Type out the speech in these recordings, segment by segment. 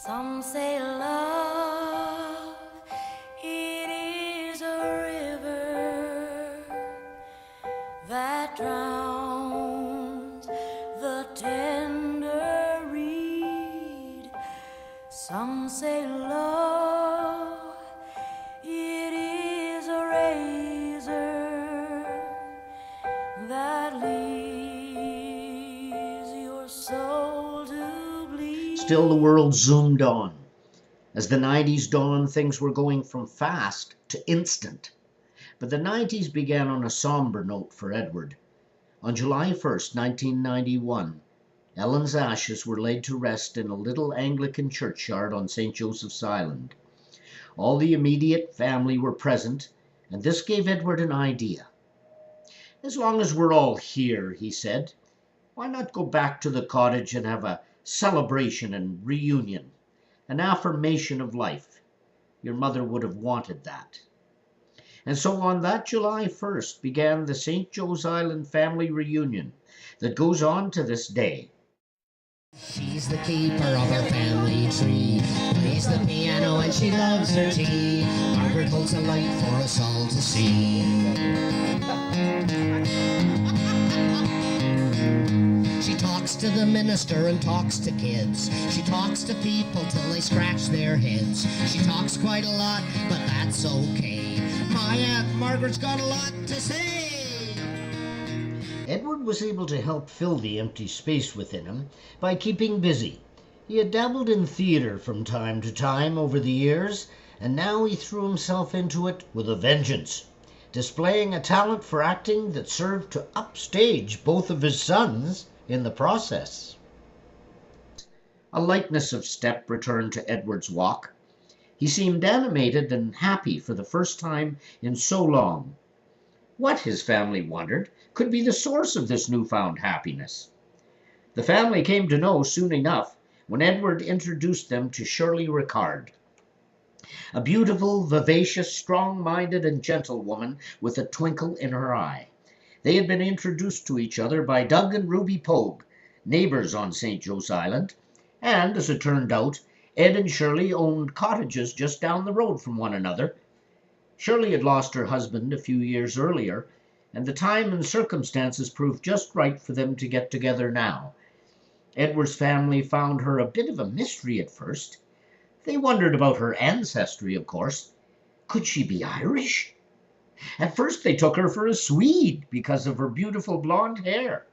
Some say love, it is a river that drowns the tender reed. Some say love, it is a razor that leaves your soul to bleed. Still the world zoomed on. As the 90s dawned, things were going from fast to instant. But the 90s began on a somber note for Edward. On July 1st, 1991, Ellen's ashes were laid to rest in a little Anglican churchyard on St. Joseph's Island. All the immediate family were present, and this gave Edward an idea. "As long as we're all here," he said, "why not go back to the cottage and have a celebration and reunion, an affirmation of life? Your mother would have wanted that." And so on that July 1st began the St. Joe's Island family reunion that goes on to this day. She's the keeper of her family tree, plays the piano and she loves her tea. Margaret holds a light for us all to see. She talks to the minister and talks to kids. She talks to people till they scratch their heads. She talks quite a lot, but that's okay. My Aunt Margaret's got a lot to say. Edward was able to help fill the empty space within him by keeping busy. He had dabbled in theater from time to time over the years, and now he threw himself into it with a vengeance, displaying a talent for acting that served to upstage both of his sons in the process. A lightness of step returned to Edward's walk. He seemed animated and happy for the first time in so long. What, his family wondered, could be the source of this newfound happiness? The family came to know soon enough when Edward introduced them to Shirley Ricard, a beautiful, vivacious, strong-minded and gentle woman with a twinkle in her eye. They had been introduced to each other by Doug and Ruby Pogue, neighbors on St. Joe's Island, and, as it turned out, Ed and Shirley owned cottages just down the road from one another. Shirley had lost her husband a few years earlier, and the time and circumstances proved just right for them to get together now. Edward's family found her a bit of a mystery at first. They wondered about her ancestry, of course. Could she be Irish? At first they took her for a Swede because of her beautiful blonde hair.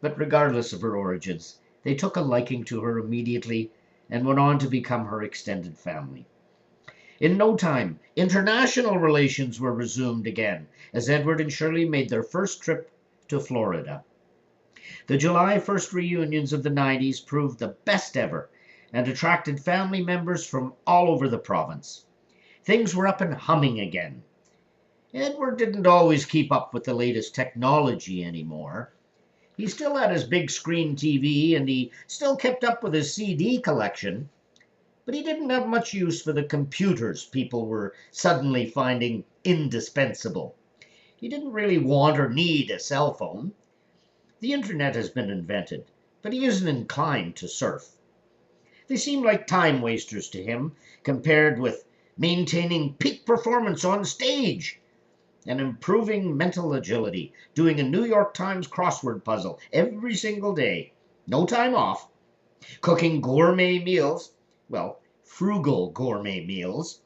But regardless of her origins, they took a liking to her immediately and went on to become her extended family. In no time, international relations were resumed again as Edward and Shirley made their first trip to Florida. The July 1st reunions of the 90s proved the best ever and attracted family members from all over the province. Things were up and humming again. Edward didn't always keep up with the latest technology anymore. He still had his big screen TV and he still kept up with his CD collection, but he didn't have much use for the computers people were suddenly finding indispensable. He didn't really want or need a cell phone. The internet has been invented, but he isn't inclined to surf. They seem like time wasters to him compared with maintaining peak performance on stage and improving mental agility, doing a New York Times crossword puzzle every single day, no time off, cooking gourmet meals, well, frugal gourmet meals,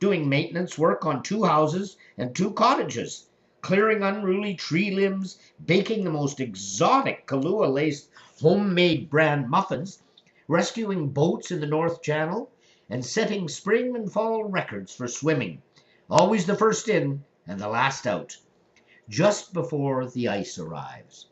doing maintenance work on 2 houses and 2 cottages, clearing unruly tree limbs, baking the most exotic Kahlua-laced homemade brand muffins, rescuing boats in the North Channel, and setting spring and fall records for swimming, always the first in and the last out, just before the ice arrives.